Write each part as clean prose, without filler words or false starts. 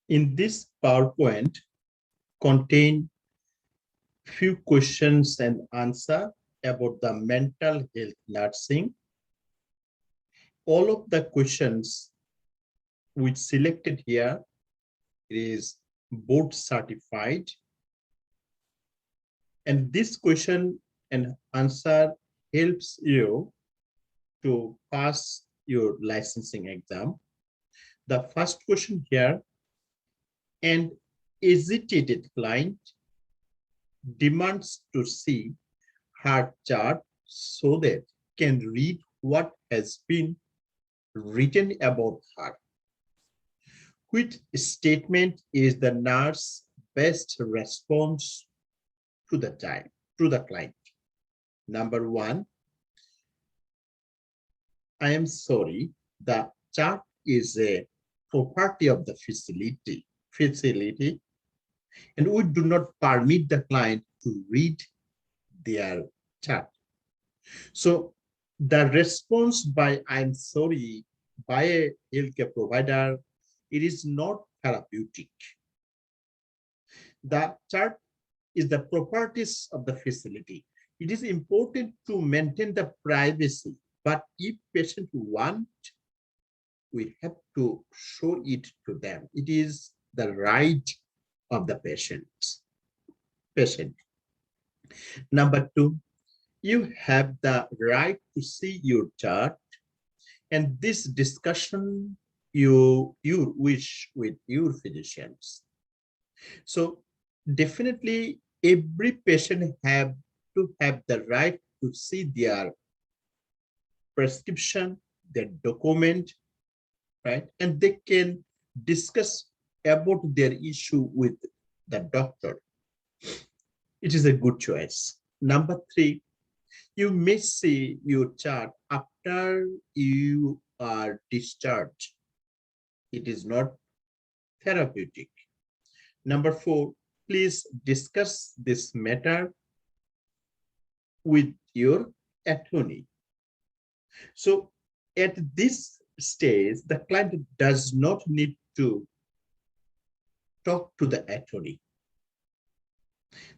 In this PowerPoint contain few questions and answer about the mental health nursing. All of the questions which selected here is board certified, and this question and answer helps you to pass your licensing exam. The first question here: an agitated client demands to see her chart so that can read what has been written about her. Which statement is the nurse's best response to the client? Number one, I am sorry, the chart is a property of the facility, and we do not permit the client to read their chart. So the response by I'm sorry by a healthcare provider, it is not therapeutic. The chart is the properties of the facility. It is important to maintain the privacy, but if patient want, we have to show it to them. It is the right of the patient. Number two, you have the right to see your chart, and this discussion you wish with your physicians. So definitely every patient have to have the right to see their prescription, their document, right? And they can discuss about their issue with the doctor. It is a good choice. Number three, you may see your chart after you are discharged. It is not therapeutic. Number four, please discuss this matter with your attorney. So at this stage, the client does not need to talk to the attorney.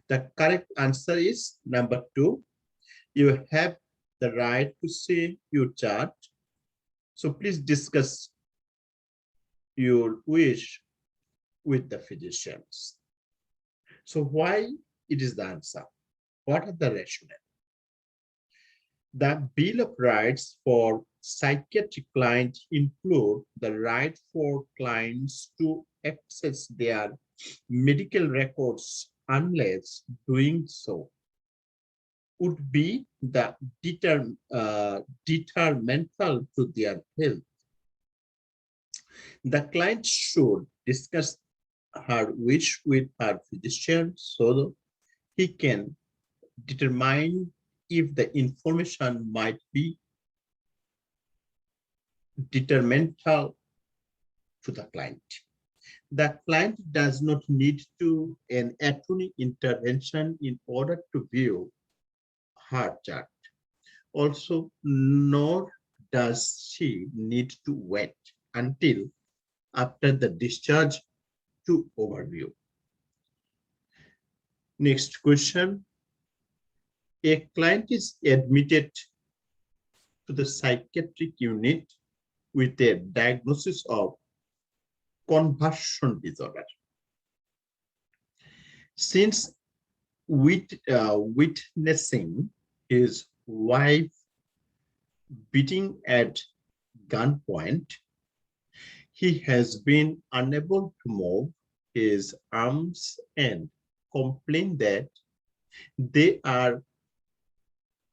The correct answer is number two. You have the right to see your chart. So please discuss your wish with the physicians. So why it is the answer? What are the rationale? The Bill of Rights for psychiatric clients include the right for clients to access their medical records unless doing so would be the detrimental to their health. The client should discuss her wish with her physician so he can determine if the information might be detrimental to the client. The client does not need to an attorney intervention in order to view her chart. Also, nor does she need to wait until after the discharge to overview. Next question. A client is admitted to the psychiatric unit with a diagnosis of conversion disorder. Since witnessing his wife beating at gunpoint, he has been unable to move his arms and complain that they are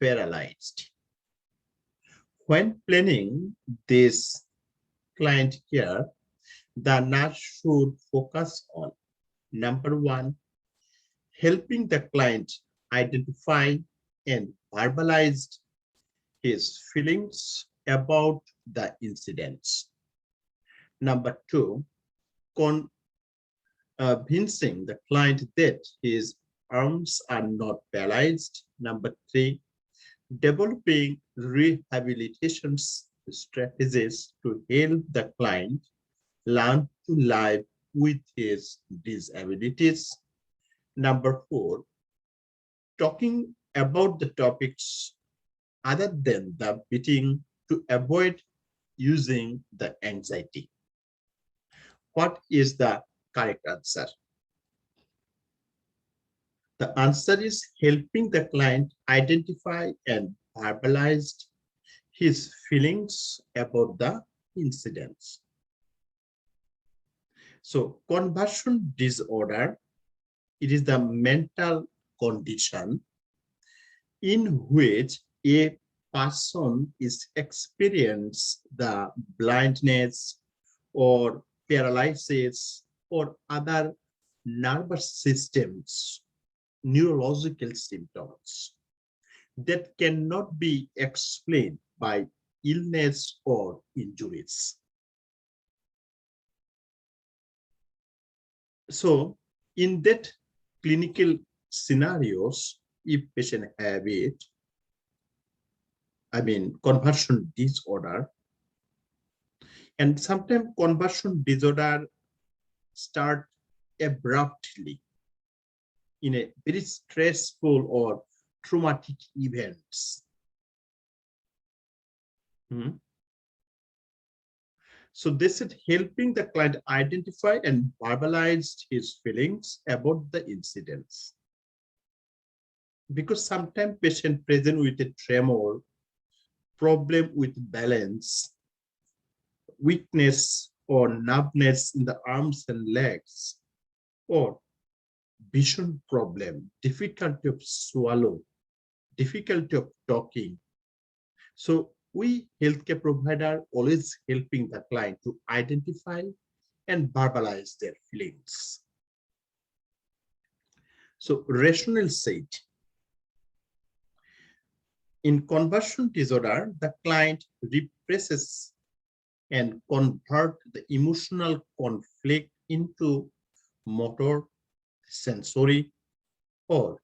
paralyzed. When planning this client care, the nurse should focus on number one, helping the client identify and verbalize his feelings about the incidents. Number two, convincing the client that his arms are not paralyzed. Number three, developing rehabilitation strategies to help the client learn to live with his disabilities. Number 4, talking about the topics other than the beating to avoid using the anxiety. What is the correct answer? The answer is helping the client identify and verbalize his feelings about the incidents. So conversion disorder, it is the mental condition in which a person is experiencing the blindness or paralysis or other nervous systems, neurological symptoms that cannot be explained by illness or injuries. So in that clinical scenarios, if patient have it, conversion disorder, and sometimes conversion disorder start abruptly in a very stressful or traumatic events. So this is helping the client identify and verbalize his feelings about the incidents. Because sometimes patient present with a tremor, problem with balance, weakness or numbness in the arms and legs, or vision problem, difficulty of swallow, difficulty of talking. So we healthcare provider always helping the client to identify and verbalize their feelings. So rational said, in conversion disorder, the client represses and convert the emotional conflict into motor, sensory, or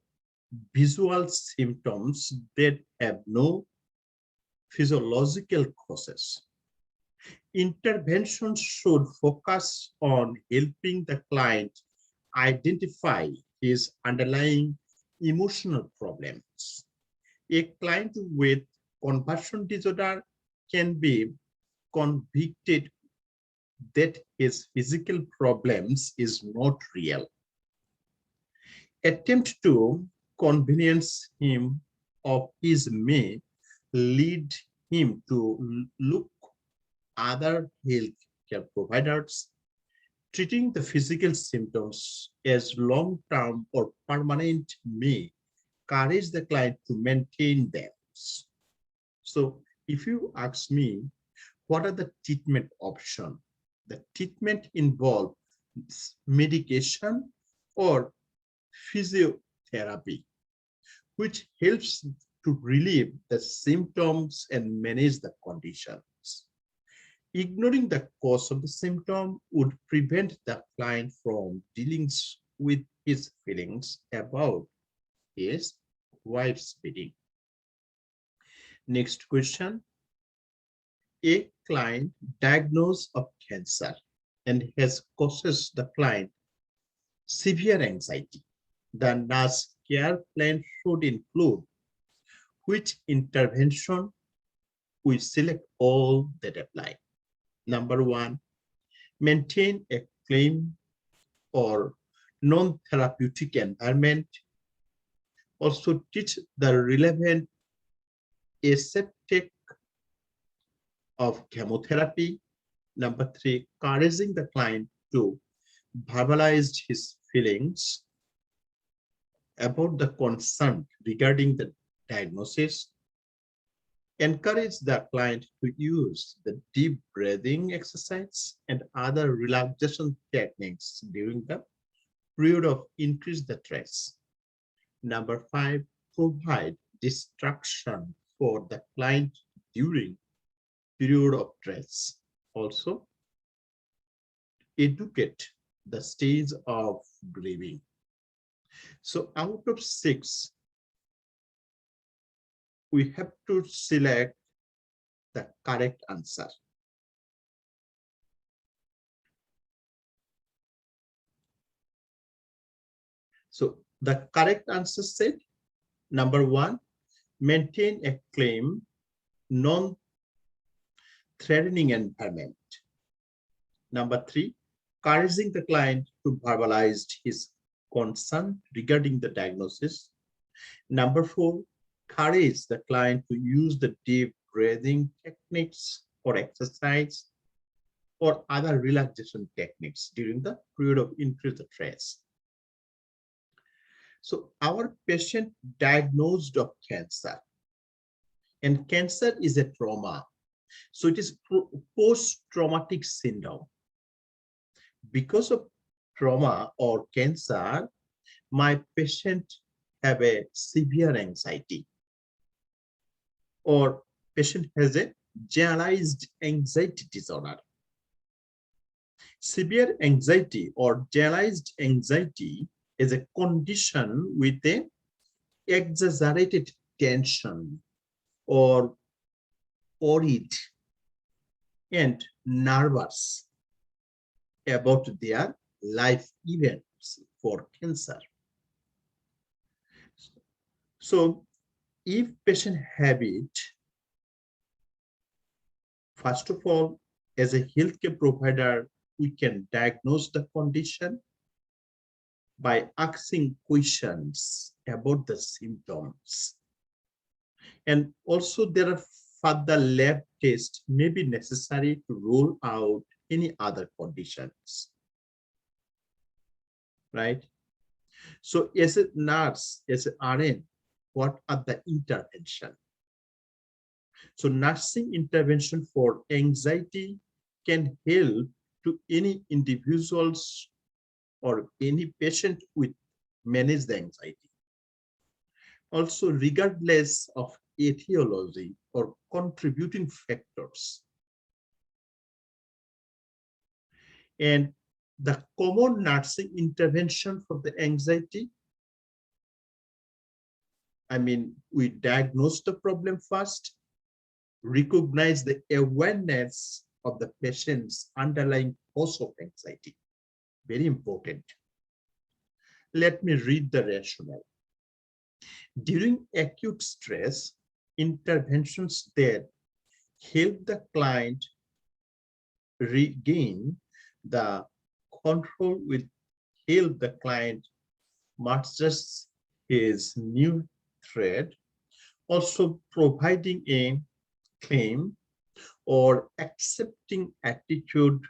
visual symptoms that have no physiological causes. Intervention should focus on helping the client identify his underlying emotional problems. A client with conversion disorder can be convicted that his physical problems is not real. Attempt to convince him of his may lead him to look other healthcare providers. Treating the physical symptoms as long-term or permanent may encourage the client to maintain them. So if you ask me, what are the treatment options? The treatment involves medication or physiotherapy, which helps to relieve the symptoms and manage the conditions. Ignoring the cause of the symptom would prevent the client from dealing with his feelings about his wife's beating. Next question. A client diagnosed of cancer and has causes the client severe anxiety. The nurse care plan should include which intervention we select all that apply. Number 1, maintain a calm or non-therapeutic environment. Also teach the relevant aseptic of chemotherapy. Number 3, encouraging the client to verbalize his feelings about the concern regarding the diagnosis. Encourage the client to use the deep breathing exercise and other relaxation techniques during the period of increased stress. Number 5, provide distraction for the client during period of stress. Also, educate the stage of grieving. So out of 6, we have to select the correct answer. So the correct answer said, number one, maintain a calm, non-threatening environment. Number three, encouraging the client to verbalize his concern regarding the diagnosis. Number four, encourage the client to use the deep breathing techniques or exercise or other relaxation techniques during the period of increased stress. So our patient diagnosed of cancer, and cancer is a trauma. So it is post-traumatic syndrome. Because of trauma or cancer, my patient have a severe anxiety, or patient has a generalized anxiety disorder. Severe anxiety or generalized anxiety is a condition with a exaggerated tension or worried and nervous about their life events for cancer. So if patient have it, first of all, as a healthcare provider, we can diagnose the condition by asking questions about the symptoms. And also there are further lab tests may be necessary to rule out any other conditions, right? So as a nurse, as an RN, what are the intervention? So nursing intervention for anxiety can help to any individuals or any patient with manage the anxiety. Also, regardless of etiology or contributing factors. And the common nursing intervention for the anxiety, we diagnose the problem first, recognize the awareness of the patient's underlying cause of anxiety. Very important. Let me read the rationale. During acute stress, interventions that help the client regain the control will help the client master his new threat, also providing a claim or accepting attitude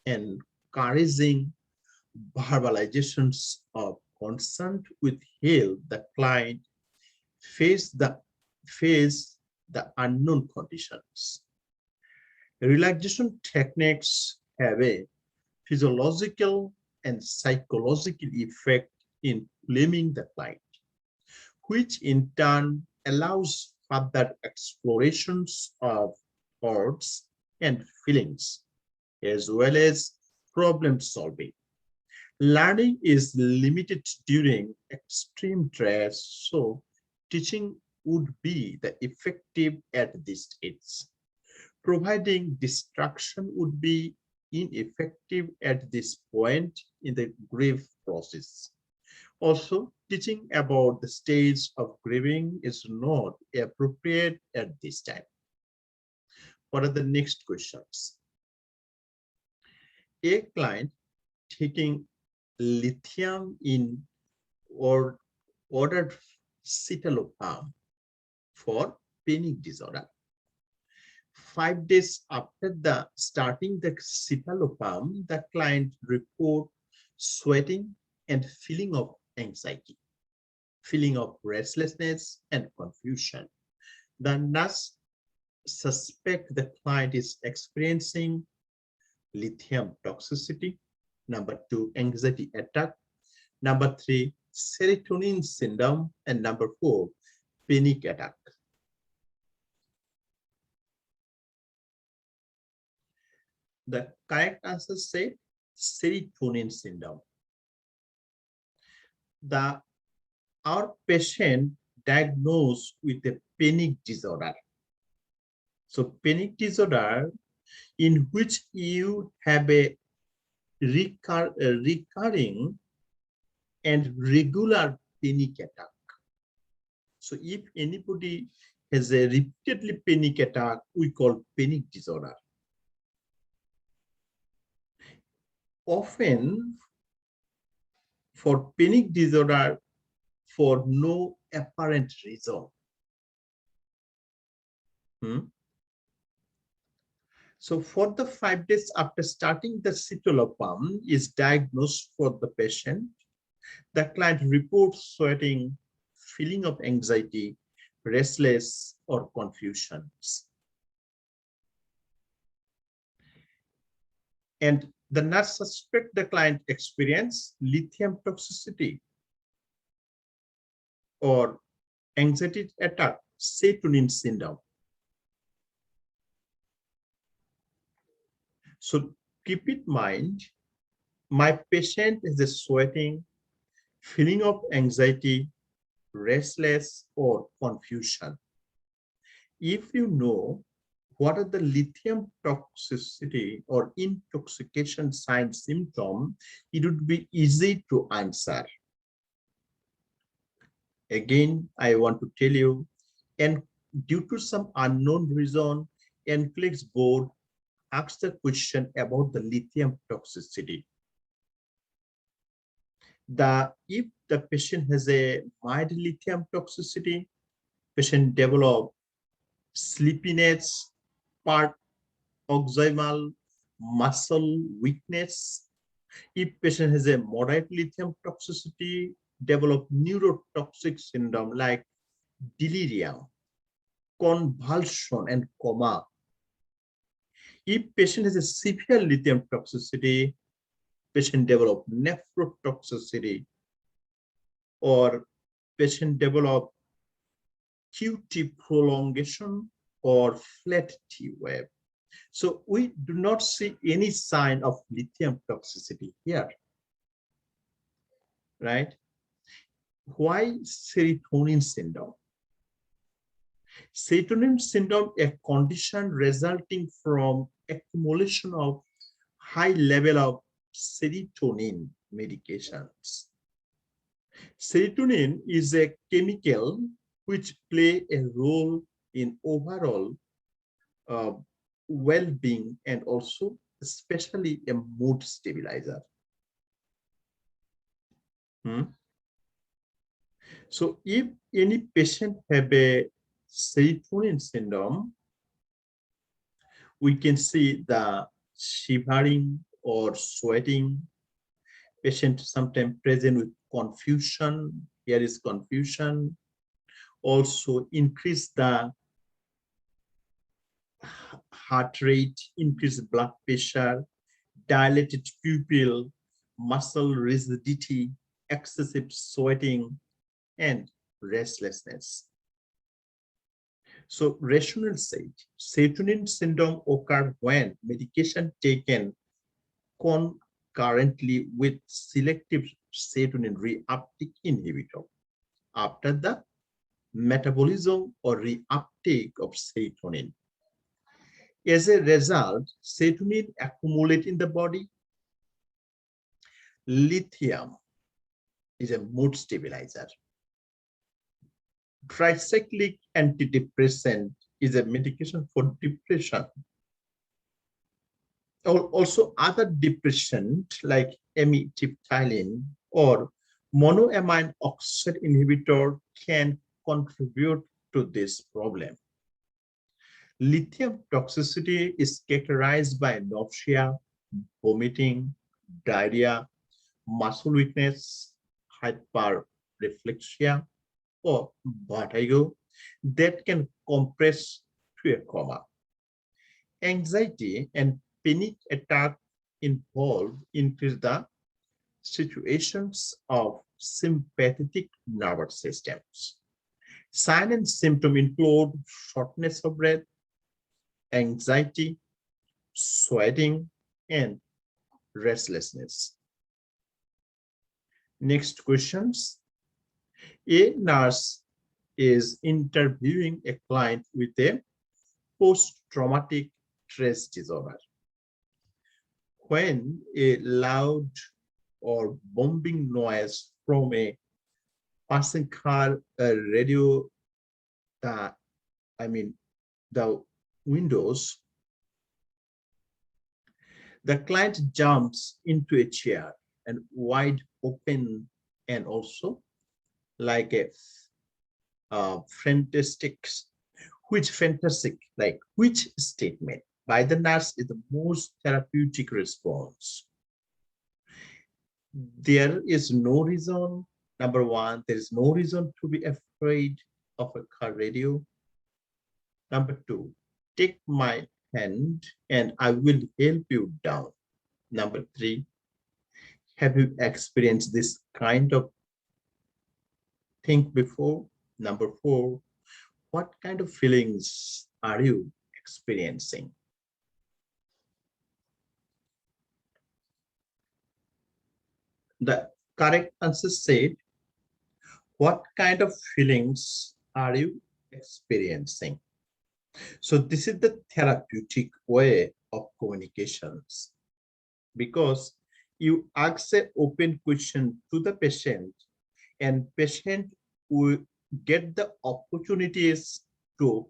and encouraging verbalizations of concern with help the client face the unknown conditions. Relaxation techniques have a physiological and psychological effect in calming the client, which in turn allows further explorations of thoughts and feelings, as well as problem solving. Learning is limited during extreme stress, so teaching would be the effective at this stage. Providing distraction would be ineffective at this point in the grief process. Also, teaching about the stage of grieving is not appropriate at this time. What are the next questions? A client taking lithium in or ordered citalopram for panic disorder. 5 days after the starting the citalopram, the client report sweating and feeling of anxiety, feeling of restlessness and confusion. The nurse suspect the client is experiencing lithium toxicity. Number 2, anxiety attack. Number 3, serotonin syndrome. And number 4, panic attack. The correct answer said serotonin syndrome. Our patient diagnosed with a panic disorder. So panic disorder in which you have a recurring and regular panic attack. So if anybody has a repeatedly panic attack, we call panic disorder. Often for panic disorder for no apparent reason. So for the 5 days after starting the citalopram is diagnosed for the patient, the client reports sweating, feeling of anxiety, restless, or confusions. And the nurse suspect the client experience lithium toxicity or anxiety attack, serotonin syndrome. So keep in mind, my patient is a sweating, feeling of anxiety, restless, or confusion. If you know what are the lithium toxicity or intoxication sign symptom, it would be easy to answer. Again, I want to tell you, and due to some unknown reason, NCLEX board asked the question about the lithium toxicity. If the patient has a mild lithium toxicity, patient develop sleepiness, paroxysmal muscle weakness. If patient has a moderate lithium toxicity, develop neurotoxic syndrome like delirium, convulsion, and coma. If patient has a severe lithium toxicity, patient develop nephrotoxicity, or patient develop QT prolongation or flat T wave. So we do not see any sign of lithium toxicity here, right? Why serotonin syndrome? Serotonin syndrome, a condition resulting from accumulation of high level of serotonin medications. Serotonin is a chemical which play a role in overall well-being and also especially a mood stabilizer. So if any patient have a serotonin syndrome, we can see the shivering or sweating. Patient sometimes present with confusion. Here is confusion. Also increase the heart rate, increase blood pressure, dilated pupil, muscle rigidity, excessive sweating, and restlessness. So rational said, serotonin syndrome occurs when medication taken concurrently with selective serotonin reuptake inhibitor after the metabolism or reuptake of serotonin. As a result, serotonin accumulates in the body. Lithium is a mood stabilizer. Tricyclic antidepressant is a medication for depression. Also, other depressant like amitriptyline or monoamine oxide inhibitor can contribute to this problem. Lithium toxicity is characterized by nausea, vomiting, diarrhea, muscle weakness, hyperreflexia, or vertigo that can compress to a coma. Anxiety and panic attack involved increase the situations of sympathetic nervous systems. Signs and symptoms include shortness of breath, anxiety, sweating, and restlessness. Next questions. A nurse is interviewing a client with a post-traumatic stress disorder. When a loud or bombing noise from a passing car radio, I mean, the windows, the client jumps into a chair and wide open, and also like a fantastic, which statement by the nurse is the most therapeutic response? There is no reason. Number one, there is no reason to be afraid of a car radio. Number two, take my hand and I will help you down. Number three, have you experienced this kind of thing before? Number four, what kind of feelings are you experiencing? The correct answer said, what kind of feelings are you experiencing? So this is the therapeutic way of communications, because you ask an open question to the patient, and patient will get the opportunities to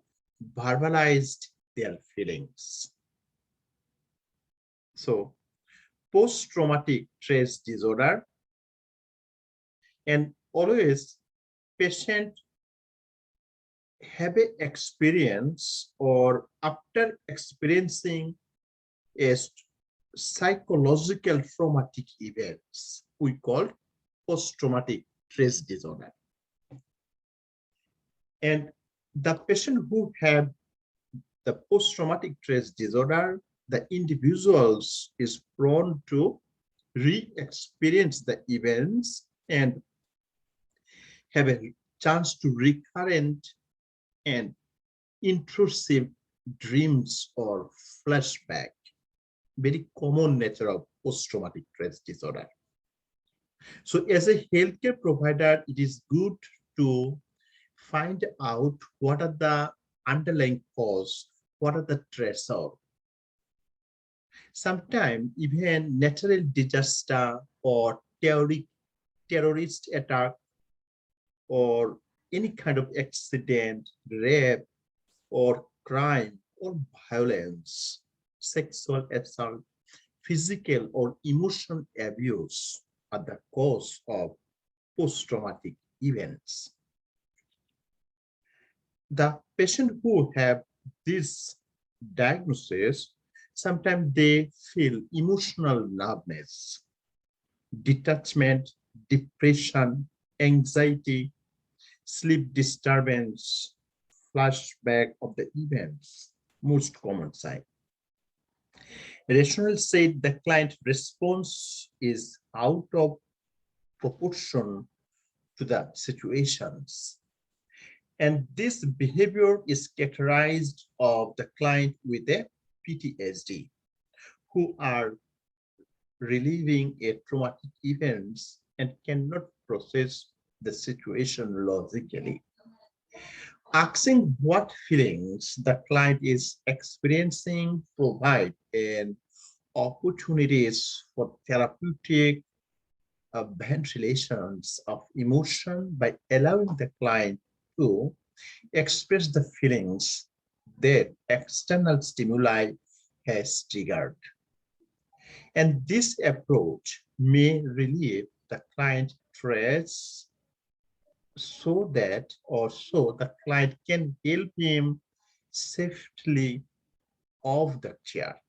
verbalize their feelings. So post-traumatic stress disorder, and always patient have an experience, or after experiencing a psychological traumatic events, we call post-traumatic stress disorder. And the patient who have the post-traumatic stress disorder, the individuals is prone to re-experience the events and have a chance to recurrent and intrusive dreams or flashback, very common nature of post-traumatic stress disorder. So as a healthcare provider, it is good to find out what are the underlying cause, what are the stressors. Sometimes even natural disaster or terrorist attack or any kind of accident, rape or crime or violence, sexual assault, physical or emotional abuse are the cause of post-traumatic events. The patient who have this diagnosis, sometimes they feel emotional numbness, detachment, depression, anxiety, sleep disturbance, flashback of the events, most common sign. Rational said the client response is out of proportion to the situations. And this behavior is characterized of the client with a PTSD, who are reliving a traumatic events and cannot process the situation logically. Asking what feelings the client is experiencing provide an opportunities for therapeutic ventilations of emotion by allowing the client to express the feelings that external stimuli has triggered. And this approach may relieve the client stress so that also the client can help him safely off the chair.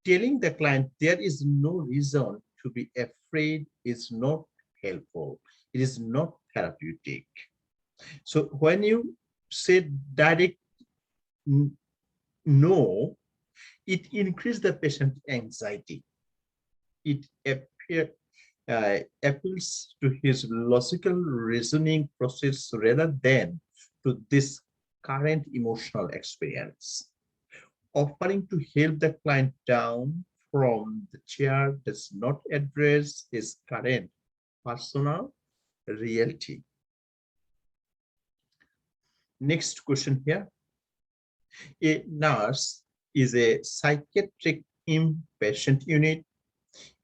Telling the client there is no reason to be afraid is not helpful. It is not therapeutic. So when you say direct no, it increases the patient anxiety. It appeals to his logical reasoning process rather than to this current emotional experience. Offering to help the client down from the chair does not address his current personal reality. Next question here. A nurse is a psychiatric inpatient unit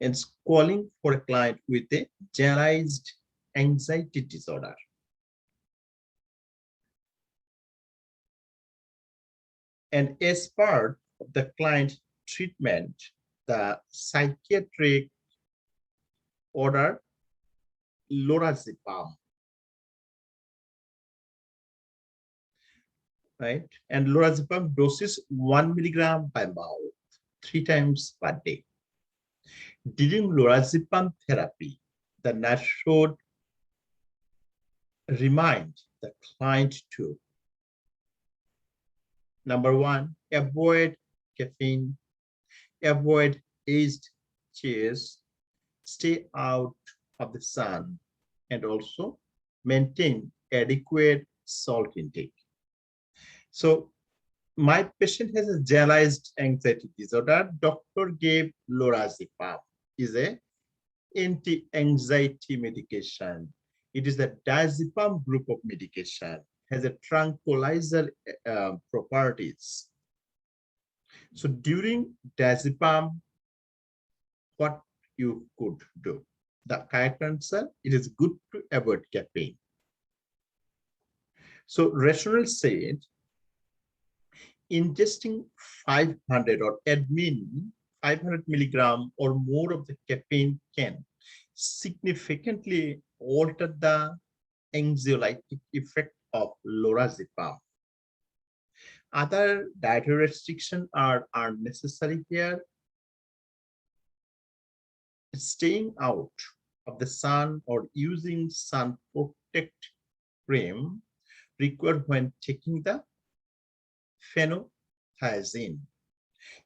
and calling for a client with a generalized anxiety disorder. And as part of the client treatment, the psychiatric order lorazepam, right? And lorazepam doses 1 milligram by mouth 3 times per day. During lorazepam therapy, the nurse should remind the client to: number one, avoid caffeine, avoid iced chairs, stay out of the sun, and also maintain adequate salt intake. So my patient has a generalized anxiety disorder. Doctor gave lorazepam, is a anti-anxiety medication. It is the diazepam group of medication, has a tranquilizer properties. So during diazepam, what you could do? The correct answer, it is good to avoid caffeine. So rationale said, ingesting 500 or admin 500 milligram or more of the caffeine can significantly alter the anxiolytic effect of lorazepam. Other dietary restrictions are necessary here. Staying out of the sun or using sun protect cream required when taking the phenothiazine.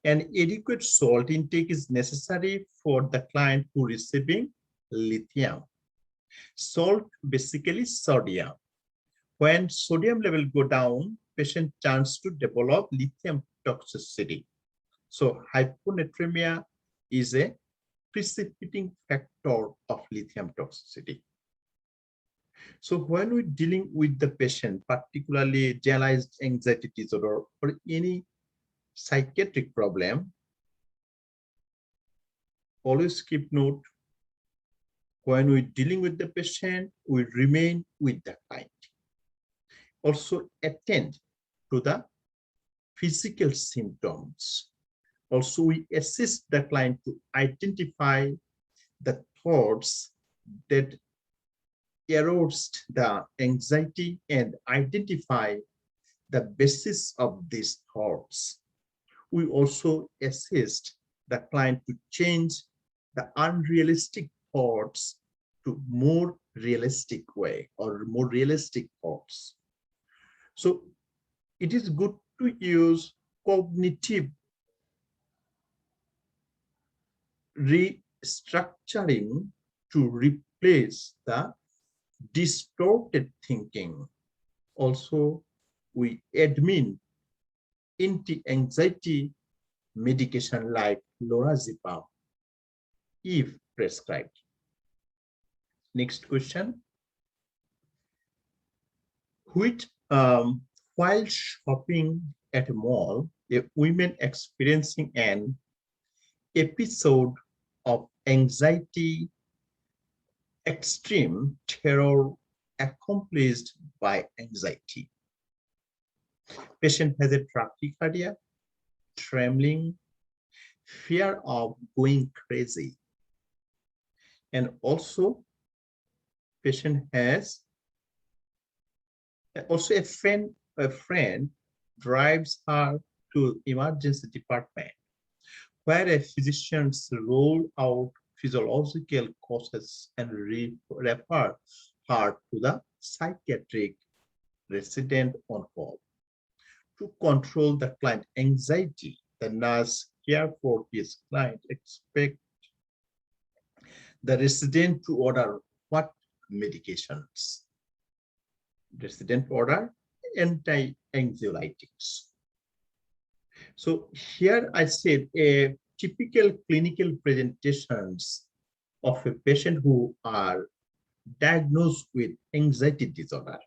And adequate salt intake is necessary for the client who is receiving lithium. Salt, basically sodium. When sodium level go down, patient chance to develop lithium toxicity. So hyponatremia is a precipitating factor of lithium toxicity. So when we're dealing with the patient, particularly generalized anxiety disorder or any psychiatric problem, always keep note, when we're dealing with the patient, we remain with the client. Also attend to the physical symptoms. Also, we assist the client to identify the thoughts that erodes the anxiety and identify the basis of these thoughts. We also assist the client to change the unrealistic thoughts to more realistic way or more realistic thoughts. So it is good to use cognitive restructuring to replace the distorted thinking. Also, we admin anti-anxiety medication like lorazepam if prescribed. Next question. While shopping at a mall, a woman experiencing an episode of anxiety, extreme terror accomplished by anxiety. Patient has a tachycardia, trembling, fear of going crazy. And also, patient has also a friend drives her to emergency department where a physicians roll out physiological causes and refer her to the psychiatric resident on call. To control the client anxiety, the nurse care for his client expect the resident to order what medications? Resident order anti-anxiolytics. So here I said a typical clinical presentations of a patient who are diagnosed with anxiety disorder.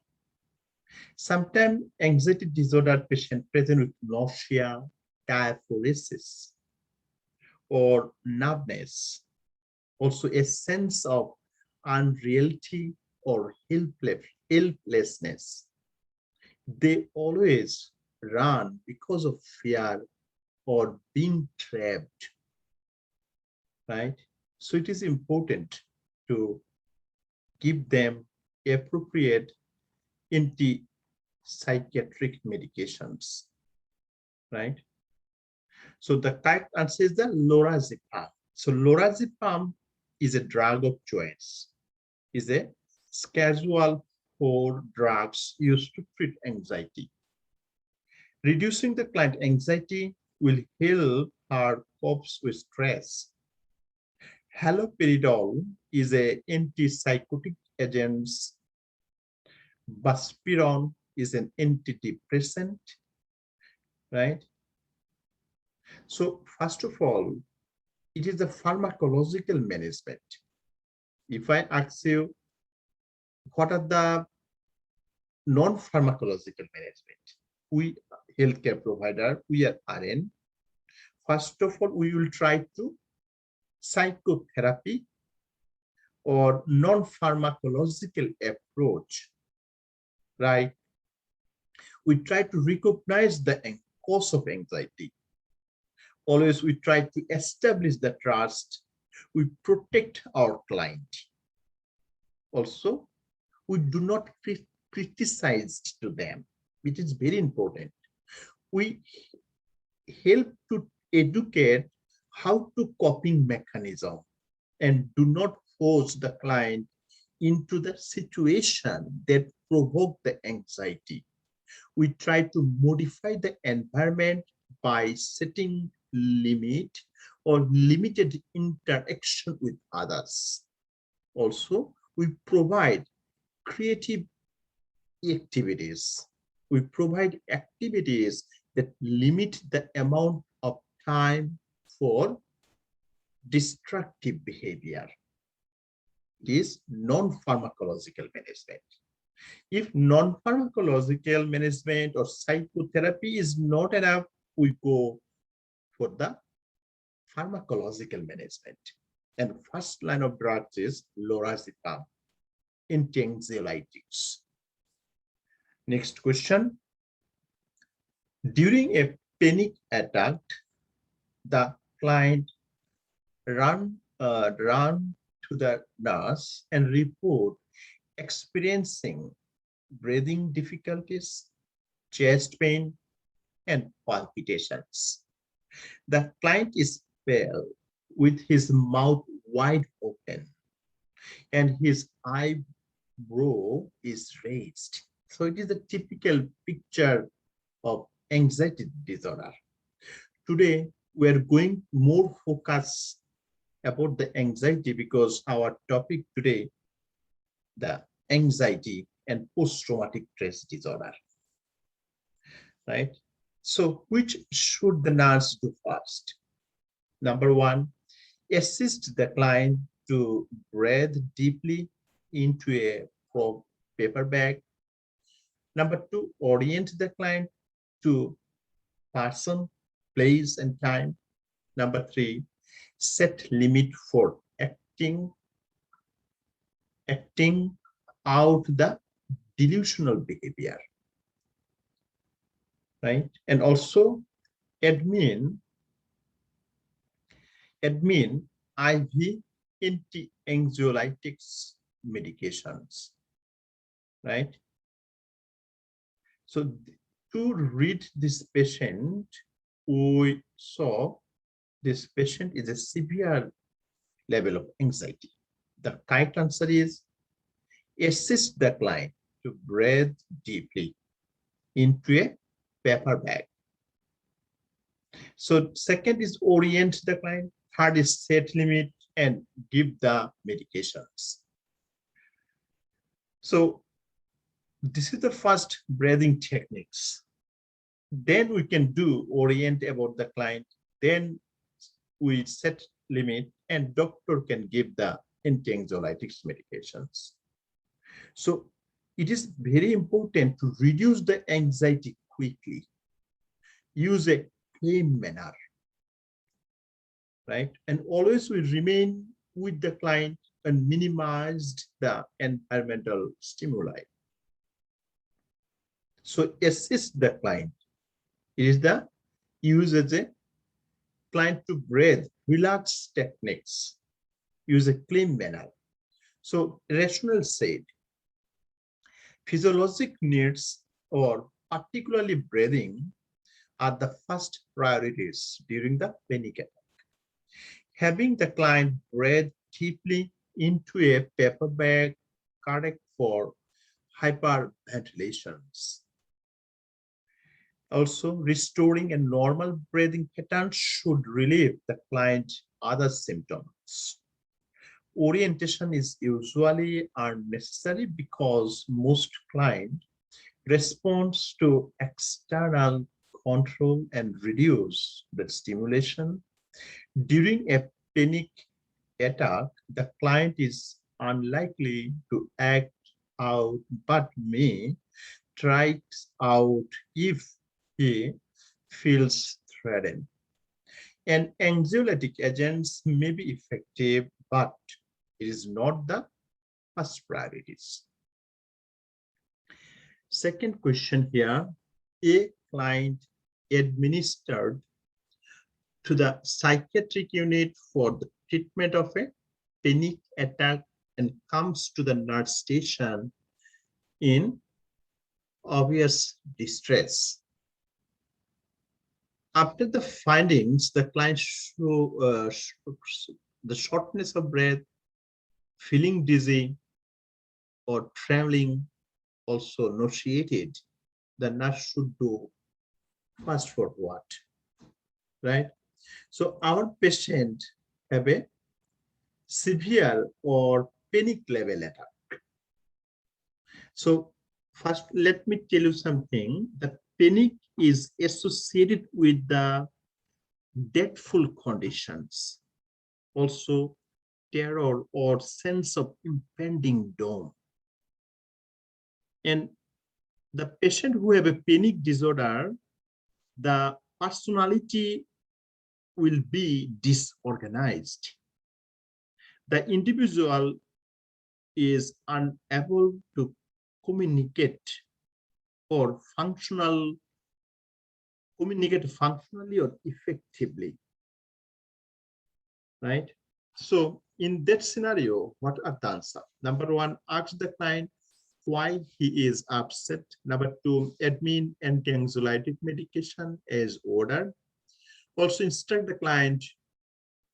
Sometimes anxiety disorder patient present with nausea, diaphoresis, or numbness, Also a sense of unreality or helplessness. They always run because of fear or being trapped, right? So it is important to give them appropriate anti-psychiatric medications, right? So the correct answer is the lorazepam. So lorazepam is a drug of choice, is a schedule for drugs used to treat anxiety. Reducing the client anxiety will help her cope with stress. Haloperidol is an antipsychotic agent. Buspirone is an antidepressant, right? So first of all, it is the pharmacological management. If I ask you, what are the non-pharmacological management? We healthcare provider, we are RN. First of all, we will try to psychotherapy or non-pharmacological approach, right? We try to recognize the cause of anxiety. Always we try to establish the trust. We protect our client. Also, we do not criticize to them, which is very important. We help to educate how to coping mechanism and do not force the client into the situation that provoke the anxiety. We try to modify the environment by setting limit or limited interaction with others. Also, we provide creative activities. We provide activities that limit the amount of time for destructive behavior. It is non-pharmacological management. If non-pharmacological management or psychotherapy is not enough, we go for the pharmacological management. And first line of drugs is lorazepam, anti-anxiolytics. Next question. During a panic attack, the client run to the nurse and report experiencing breathing difficulties, chest pain, and palpitations. The client is pale with his mouth wide open and his eyebrow is raised. So it is a typical picture of anxiety disorder. Today, we are going more focus about the anxiety because our topic today, the anxiety and post-traumatic stress disorder, right? So which should the nurse do first? Number one, assist the client to breathe deeply into a paper bag. Number two, orient the client to person, place, and time. Number three, set limit for acting out the delusional behavior, right? And also admin IV anti-anxiolytics medications, right? So to read this patient, we saw this patient is a severe level of anxiety. The correct answer is assist the client to breathe deeply into a paper bag. So second is orient the client. Third is set limit and give the medications. So this is the first breathing techniques. Then we can do orient about the client. Then we set limit and doctor can give the anti-anxiolytics medications. So it is very important to reduce the anxiety quickly. Use a calm manner, right? And always we remain with the client and minimized the environmental stimuli. So assist the client. It is the use as a client to breathe, relax techniques, use a clean manner. So rational said, physiologic needs or particularly breathing are the first priorities during the panic attack. Having the client breathe deeply into a paper bag correct for hyperventilations. Also, restoring a normal breathing pattern should relieve the client's other symptoms. Orientation is usually unnecessary because most clients respond to external control and reduce the stimulation. During a panic attack, the client is unlikely to act out but may try out if he feels threatened. And anxiolytic agents may be effective, but it is not the first priorities. Second question here, a client administered to the psychiatric unit for the treatment of a panic attack and comes to the nurse station in obvious distress. After the findings, the client show the shortness of breath, feeling dizzy, or trembling, also nauseated. The nurse should do first for what, right? So our patient have a severe or panic level attack. So first, let me tell you something. The panic is associated with the dreadful conditions, also terror or sense of impending doom. And the patient who have a panic disorder, the personality will be disorganized. The individual is unable to communicate or communicate functionally or effectively, right? So in that scenario, what are the answers? Number one, ask the client why he is upset. Number two, admin anti-anxiolytic medication as ordered. Also instruct the client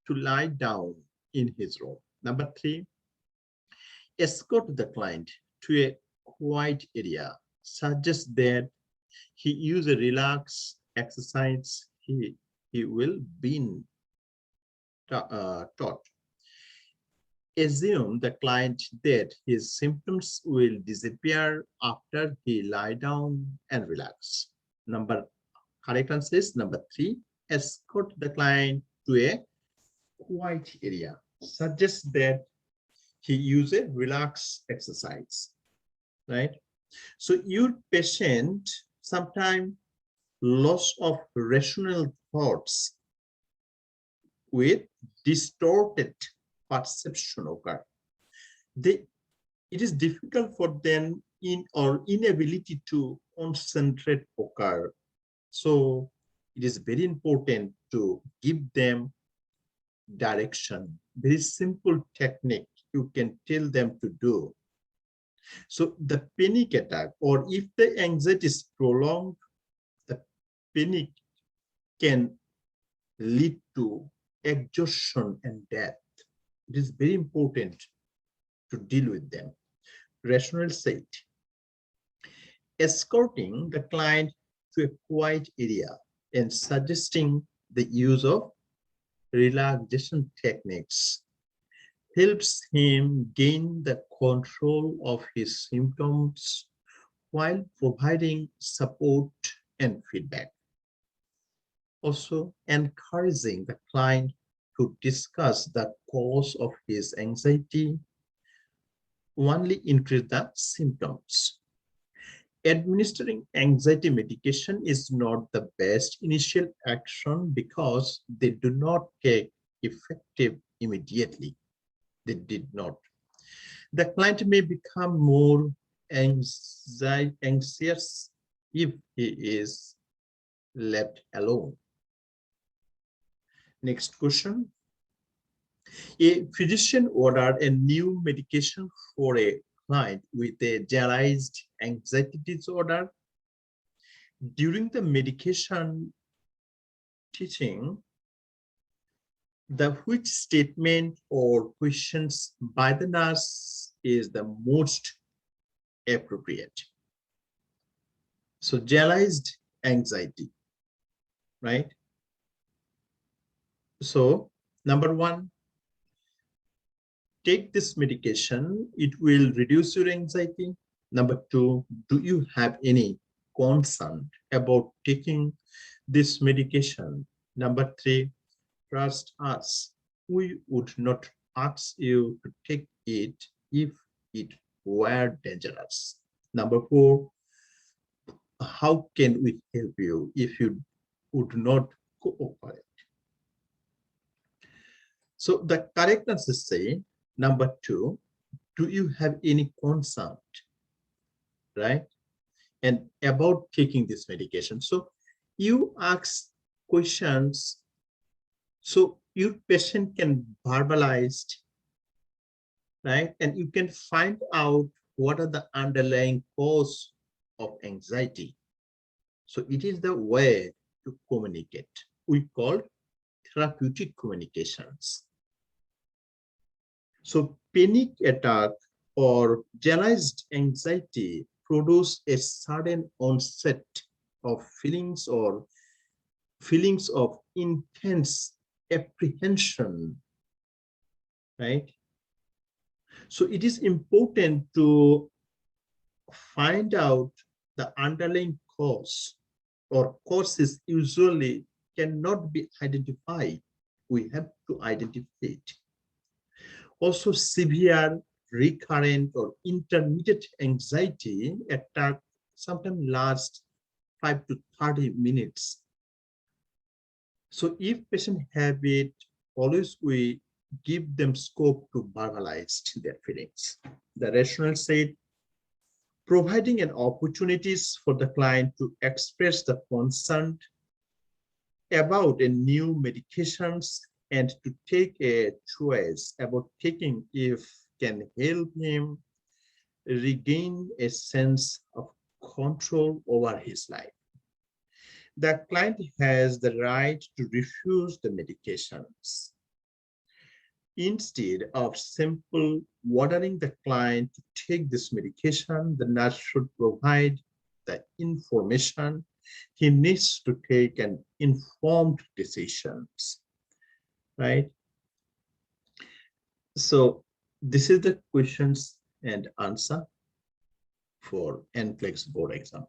to lie down in his room. Number three, escort the client to a quiet area. Suggest that he use a relaxed exercise he will be taught. Assume the client that his symptoms will disappear after he lie down and relax. Correct answer is number three, escort the client to a quiet area. Suggest that he use a relaxed exercise, right? So your patient sometimes loss of rational thoughts with distorted perception occur. It is difficult for them or inability to concentrate occur. So it is very important to give them direction. Very simple technique you can tell them to do. So the panic attack, or if the anxiety is prolonged, the panic can lead to exhaustion and death. It is very important to deal with them. Rational said, escorting the client to a quiet area and suggesting the use of relaxation techniques helps him gain the control of his symptoms while providing support and feedback. Also, encouraging the client to discuss the cause of his anxiety only increase the symptoms. Administering anxiety medication is not the best initial action because they do not take effective immediately. They did not. The client may become more anxious if he is left alone. Next question. A physician ordered a new medication for a client with a generalized anxiety disorder. During the medication teaching, the which statement or questions by the nurse is the most appropriate? So generalized anxiety, right? So number one, take this medication, it will reduce your anxiety. Number two, do you have any concern about taking this medication? Number three, trust us. We would not ask you to take it if it were dangerous. Number four, how can we help you if you would not cooperate? So the correct answer say, number two, do you have any concern, right? And about taking this medication. So you ask questions so your patient can verbalize, right? And you can find out what are the underlying cause of anxiety. So it is the way to communicate. We call therapeutic communications. So panic attack or generalized anxiety produce a sudden onset of feelings of intense apprehension, right? So it is important to find out the underlying cause, or causes usually cannot be identified. We have to identify it. Also, severe, recurrent, or intermittent anxiety attack sometimes last 5 to 30 minutes. So if patient have it, always we give them scope to verbalize their feelings. The rationale said, providing an opportunities for the client to express the concern about a new medications and to take a choice about taking if can help him regain a sense of control over his life. The client has the right to refuse the medications. Instead of simple ordering the client to take this medication, the nurse should provide the information he needs to take an informed decisions, right? So this is the questions and answer for NCLEX board exam.